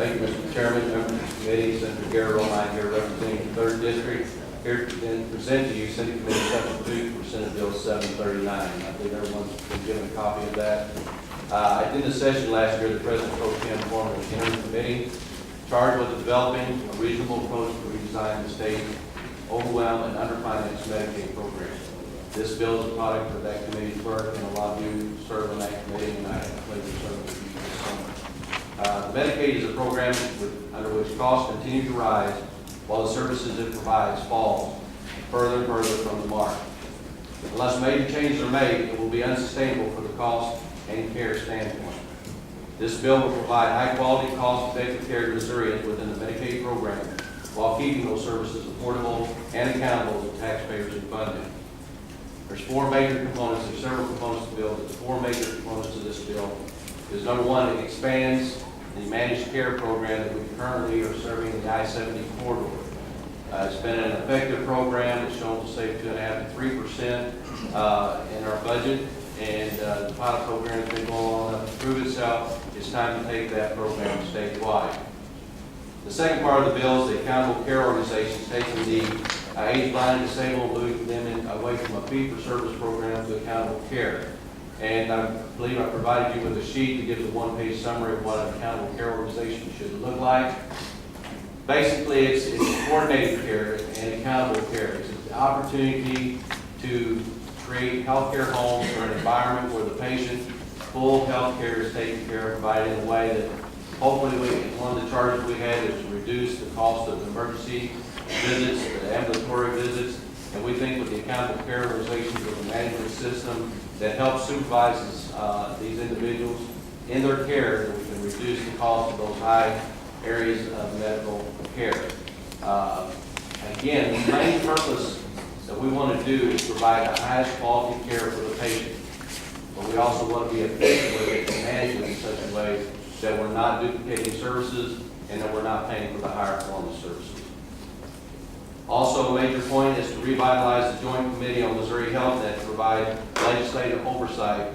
Thank you, Mr. Chairman, members of the committee, Senator Gary Romine here representing the 3rd District, here to present to you City Committee Substitute for Senate Bill 739. I believe everyone's been given a copy of that. In the session last year, the President Pro Tem formed an interim committee charged with developing a reasonable approach to redesign the state's overwhelmed and underfinanced Medicaid program. This bill is a product of that committee's work, and a lot of you serve on that committee, and I have the pleasure of serving with you this summer. Medicaid is a program under which costs continue to rise while the services it provides fall further and further from the mark. Unless major changes are made, it will be unsustainable for the cost and care standpoint. This bill will provide high-quality, cost-effective care to Missourians within the Medicaid program while keeping those services affordable and accountable to taxpayers and funding. There's 4 major components. There's several components to the bill. There's 4 major components to this bill. Is number one, it expands the managed care program that we currently are serving in the I-70 corridor. It's been an effective program. It's shown to save 2.5% to 3% in our budget, and the pilot program has been going on to prove itself. It's time to take that program statewide. The second part of the bill is the accountable care organizations taking the age blind and disabled, moving them away from a fee-for-service program to accountable care. And I believe I provided you with a sheet that gives a 1-page summary of what an accountable care organization should look like. Basically, it's coordinated care and accountable care. It's an opportunity to create healthcare homes or an environment where the patient full health care is taken care of, provided in a way that hopefully one of the charges we had is to reduce the cost of emergency visits, the ambulatory visits, and we think with the accountable care organizations with a management system that helps supervises these individuals in their care, that we can reduce the cost of those high areas of medical care. Again, the main purpose that we want to do is provide the highest quality care for the patient, but we also want to be efficient with it and manage it in such a way that we're not duplicating services and that we're not paying for the higher quality services. Also, a major point is to revitalize the Joint Committee on Missouri Health Net to provide legislative oversight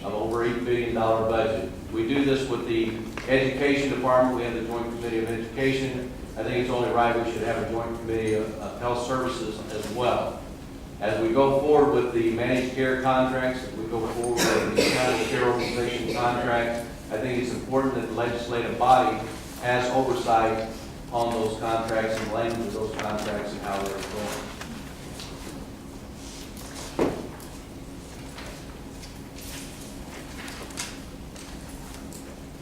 of over $8 billion budget. We do this with the Education Department. We have the Joint Committee of Education. I think it's only right we should have a Joint Committee of Health Services as well. As we go forward with the managed care contracts, as we go forward with the accountable care organization contracts, I think it's important that the legislative body has oversight on those contracts and language of those contracts and how they're going.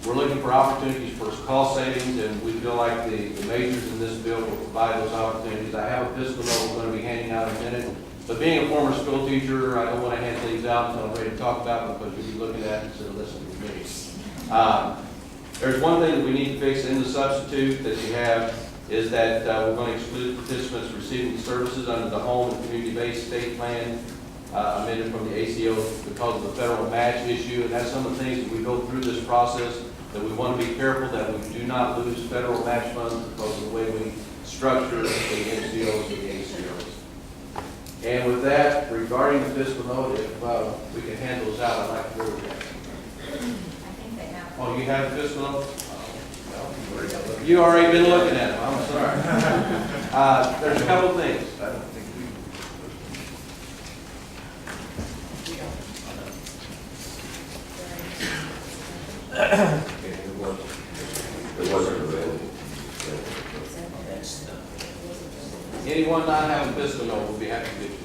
We're looking for opportunities for cost savings, and we feel like the majors in this bill will provide those opportunities. I have a fiscal note we're going to be handing out in a minute, but being a former school teacher, I don't want to hand things out until I'm ready to talk about them because you'll be looking at it instead of listening to me. There's one thing that we need to fix in the substitute that you have is that we're going to exclude participants receiving services under the home and community-based state plan amended from the ACO because of the federal match issue. And that's some of the things that we go through this process that we want to be careful that we do not lose federal match funds because of the way we structure the MCOs and the ACOs. And with that, regarding the fiscal note, if we can hand those out, I'd like to go with that. Oh, you have a fiscal note? You already been looking at them. I'm sorry. There's a couple things. I don't think It wasn't available. anyone not having a fiscal note will be happy to get you.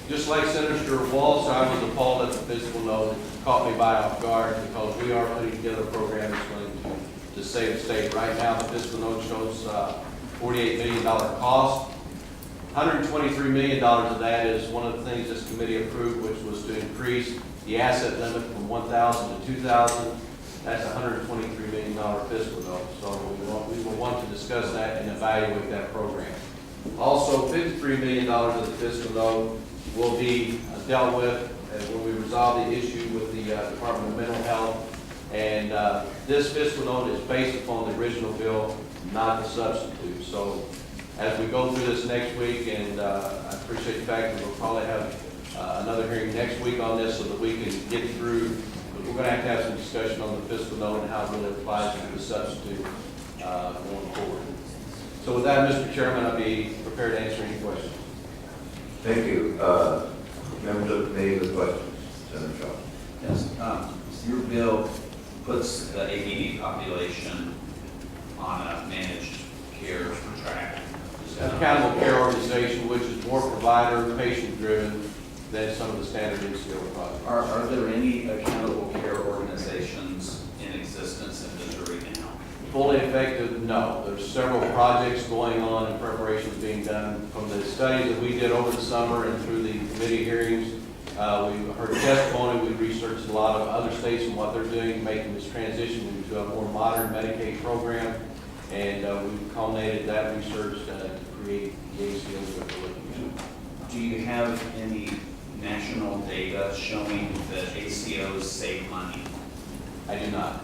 Just like Senator Walsh, I was appalled at the fiscal note. It caught me by off guard because we are putting together a program that's going to save the state. Right now, the fiscal note shows $48 million cost. $123 million of that is one of the things this committee approved, which was to increase the asset limit from 1,000 to 2,000. That's a $123 million fiscal note. So we will want to discuss that and evaluate that program. Also, $53 million of the fiscal note will be dealt with when we resolve the issue with the Department of Mental Health. And this fiscal note is based upon the original bill, not the substitute. So as we go through this next week, and I appreciate the fact that we'll probably have another hearing next week on this so that we can get through, but we're going to have some discussion on the fiscal note and how it really applies to the substitute going forward. So with that, Mr. Chairman, I'll be prepared to answer any questions. Thank you. Members of the committee with questions. Senator Shaw. Yes, your bill puts the ABD population on a managed care track. Accountable care organization, which is more provider, patient-driven than some of the standard NCO projects. Are there any accountable care organizations in existence in Missouri now? Fully effective, no. There's several projects going on and preparations being done from the studies that we did over the summer and through the committee hearings. We heard testimony, we researched a lot of other states and what they're doing, making this transition into a more modern Medicaid program. And we've culminated that research to create the ACOs that we're looking at. Do you have any national data showing that ACOs save money? I do not.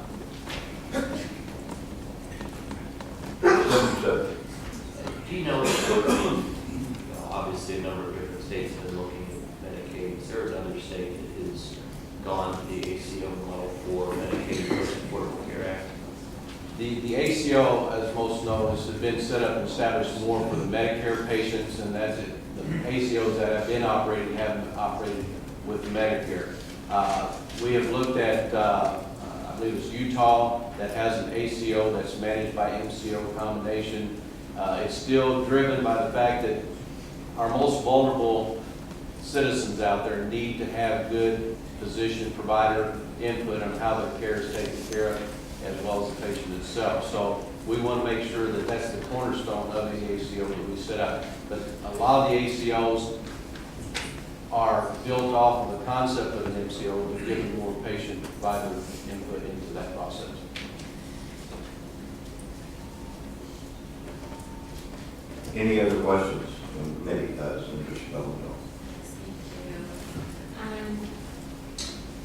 Senator Do you know, obviously a number of different states have been looking at Medicaid. Is there another state that has gone to the ACO model for Medicaid for the Affordable Care Act? The ACO, as most know, has been set up and established more for the Medicare patients, and that's it. The ACOs that have been operating have operated with Medicare. We have looked at, I believe it's Utah, that has an ACO that's managed by MCO combination. It's still driven by the fact that our most vulnerable citizens out there need to have good physician provider input on how their care is taken care of, as well as the patient itself. So we want to make sure that that's the cornerstone of the ACO that we set up. But a lot of the ACOs are built off of the concept of an MCO, but giving more patient provider input into that process. Any other questions from the committee? Senator Spelman.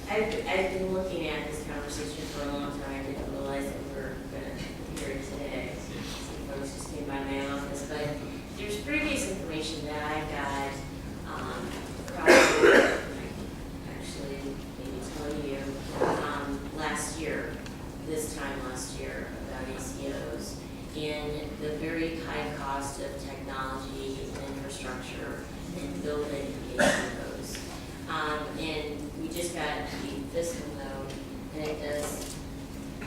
I've been looking at this conversation for a long time. I didn't realize that we were going to hear it today. Some folks just came by my office, but there's previous information that I got, probably, actually, maybe tell you, last year, this time last year, about ACOs, and the very high cost of technology and infrastructure and building ACOs. And we just got the fiscal note, and it does, I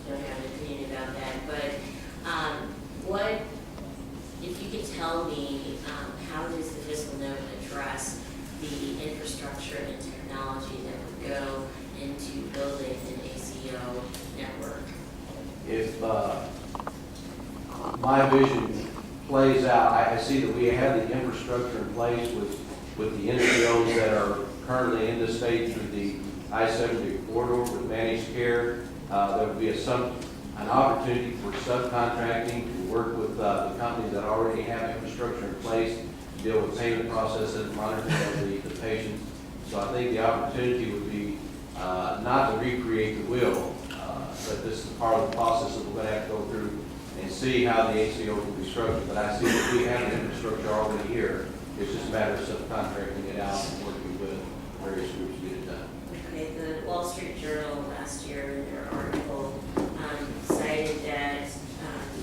don't have an opinion about that, but what, if you could tell me, how does the fiscal note address the infrastructure and technology that would go into building an ACO network? If my vision plays out, I see that we have the infrastructure in place with the NCOs that are currently in the state through the I-70 corridor with managed care. There would be an opportunity for subcontracting to work with the companies that already have infrastructure in place to deal with payment processes, monitoring of the patients. So I think the opportunity would be not to recreate the wheel, but this is part of the process that we're going to have to go through and see how the ACO will be structured. But I see that we have the infrastructure already here. It's just a matter of subcontracting it out and working with various groups to get it done. Okay, the Wall Street Journal last year in their article cited that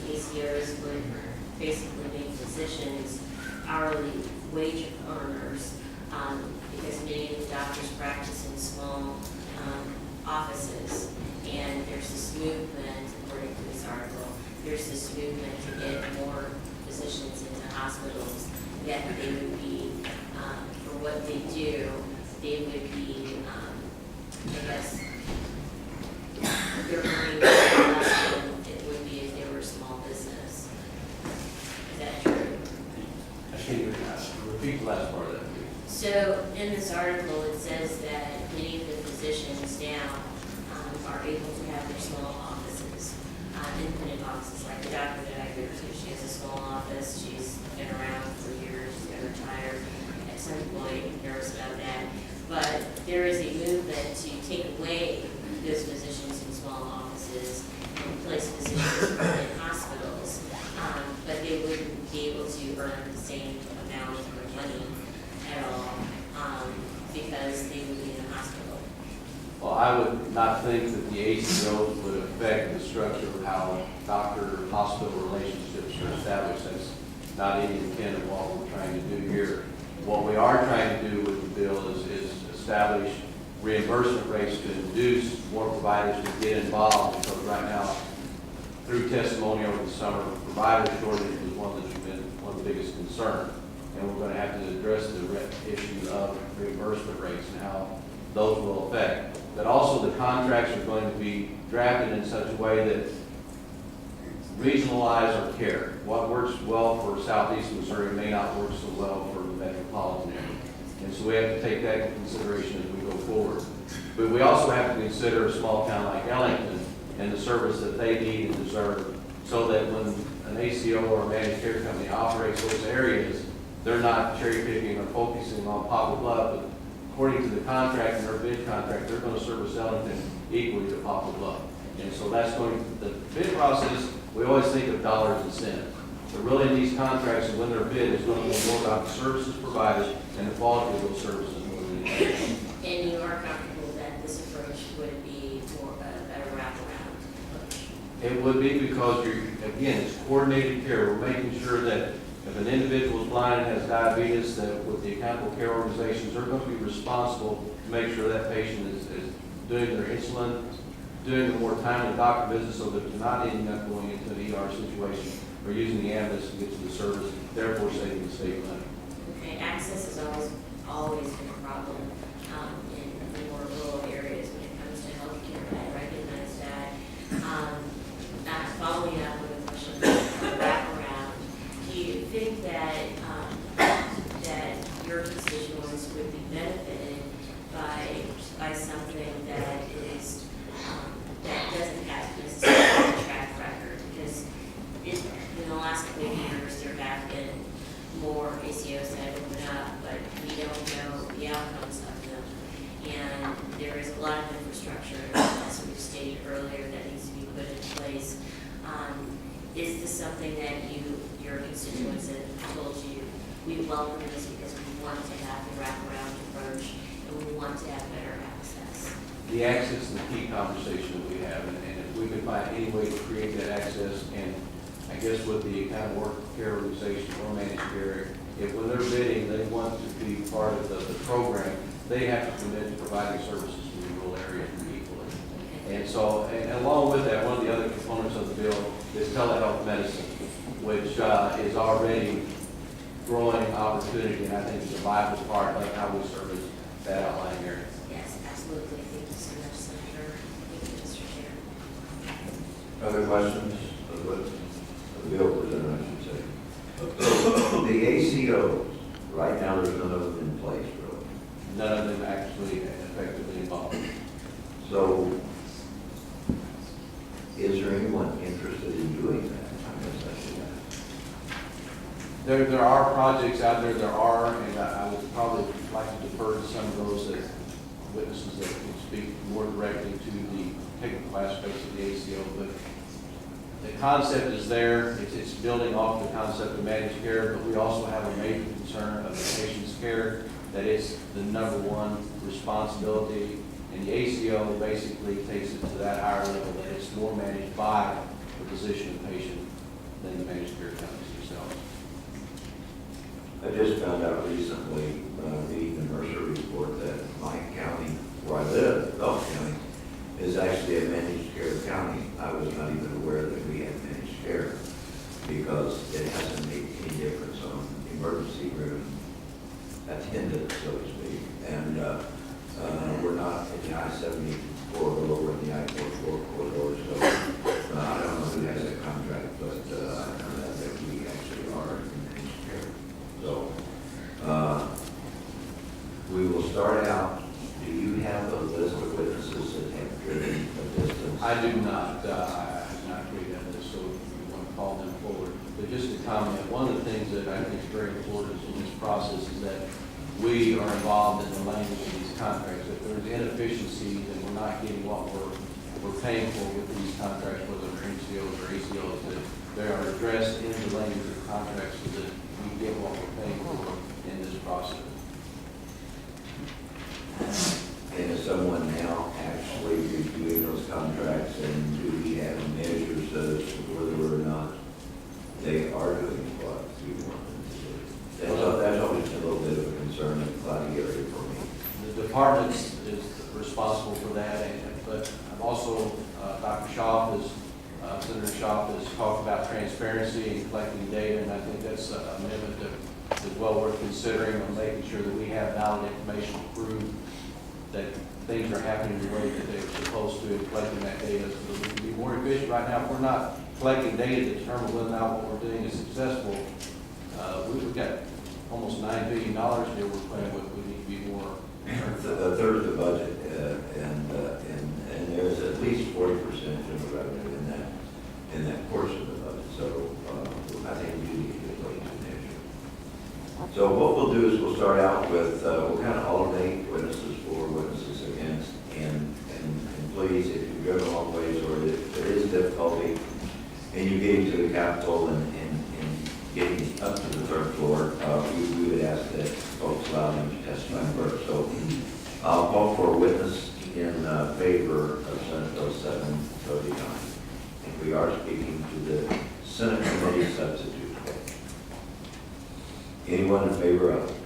the ACOs would basically make physicians hourly wage earners because many of the doctors practice in small offices. And there's this movement, according to this article, there's this movement to get more physicians into hospitals that they would be, for what they do, they would be, I guess, they're earning less than it would be if they were a small business. Is that true? I think repeat the last part of that, please. So in this article, it says that many of the physicians now are able to have their small offices, independent offices, like the doctor that I go to. She has a small office. She's been around for years. She's going to retire at some point. Nervous about that. But there is a movement to take away those physicians in small offices and place physicians in hospitals, but they wouldn't be able to earn the same amount of money at all. I would not think that the ACOs would affect the structure of how doctor-hospital relationships are established. That's not any intent of what we're trying to do here. What we are trying to do with the bill is establish reimbursement rates to induce more providers to get involved, because right now, through testimony over the summer, provider shortage is one that's been one of the biggest concerns. And we're going to have to address the issue of reimbursement rates and how those will affect. But also the contracts are going to be drafted in such a way that regionalize our care. What works well for Southeast Missouri may not work so well for the metropolitan area. And so we have to take that into consideration as we go forward. But we also have to consider a small town like Ellington and the service that they need and deserve, so that when an ACO or a managed care company operates those areas, they're not cherry picking or focusing on Poplar Bluff, but according to the contract and their bid contract, they're going to service Ellington equally to Poplar Bluff. And so that's going to, the bid process, we always think of dollars and cents. But really in these contracts, and when they're bid, it's going to be more about the services provided and the quality of those services more than anything. And you are comfortable that this approach would be more a better wraparound approach? It would be, because you're, again, it's coordinated care. We're making sure that if an individual is blind and has diabetes, that with the accountable care organizations, they're going to be responsible to make sure that patient is doing their insulin, doing the more timely doctor visits, so that they're not ending up going into an ER situation or using the ambulance to get to the service, therefore saving the state money. Okay, access has always been a problem in the more rural areas when it comes to healthcare. I recognize that. Following up with a question about wraparound, do you think that that your constituents would be benefited by something that is that doesn't have necessarily a track record? Because in the last couple of years, there have been more ACOs that have opened up, but we don't know the outcomes of them. And there is a lot of infrastructure, as we've stated earlier, that needs to be put in place. Is this something that your constituents have told you, we welcome this because we want to have the wraparound approach and we want to have better access? The access is the key conversation that we have, and if we can find any way to create that access, and I guess with the accountable work care organization or managed care, if when they're bidding, they want to be part of the program, they have to commit to providing services to the rural area equally. And so, and along with that, one of the other components of the bill is telehealth medicine, which is already growing opportunity, and I think is a vital part of how we service that outlying area. Yes, absolutely. Thank you so much, Senator. Thank you, Mr. Chair. Other questions of the bill presented, I should say? The ACOs, right now, there's none of them in place, really. None of them actually effectively involved. So, is there anyone interested in doing that? I guess I should ask. There are projects out there, and I would probably like to defer to some of those that witnesses that can speak more directly to the technical aspects of the ACO, but the concept is there. It's building off the concept of managed care, but we also have a major concern of the patient's care, that it's the number one responsibility, and the ACO basically takes it to that higher level, that it's more managed by the physician and patient than the managed care companies themselves. I just found out recently, reading the Mercer report, that my county, where I live, Gulf County, is actually a managed care county. I was not even aware that we had managed care, because it hasn't made any difference on emergency room attendance, so to speak. And we're not in the I-70 corridor, we're in the I-44 corridor, so I don't know who has that contract, but I know that we actually are in managed care. So we will start out. Do you have a list of witnesses that have driven a distance? I do not. I have not created that list, so if you want to call them forward. But just to comment, one of the things that I think is very important in this process is that we are involved in the language of these contracts. If there's inefficiencies and we're not getting what we're paying for with these contracts, whether they're NCOs or ACOs, that they are addressed in the language of contracts so that we get what we're paying for in this process. And is someone now actually contracts, and do we have measures as to whether or not they are doing what we want them to do? That's always been a little bit of a concern and a cloudy area for me. The department is responsible for that, but I'm also, Dr. Schaaf is, Senator Schaaf has talked about transparency and collecting data, and I think that's an amendment that is well worth considering on making sure that we have valid information to prove that things are happening the way that they're supposed to, and collecting that data so that we can be more efficient. Right now, if we're not collecting data to determine whether or not what we're doing is successful, we've got almost $9 billion here we're playing with. We need to be more. A third of the budget, and there's at least 40% of the revenue in that portion of the budget. So I think we do need to get late to measure. So what we'll do is we'll start out with, we'll kind of alternate witnesses for, witnesses against, and please, if you've driven a long ways or if there is difficulty and you're getting to the Capitol and getting up to the third floor, we would ask that folks allow them to testify first. So I'll call for a witness in favor of Senate Bill 739. And we are speaking to the Senate Committee substitute. Anyone in favor of it?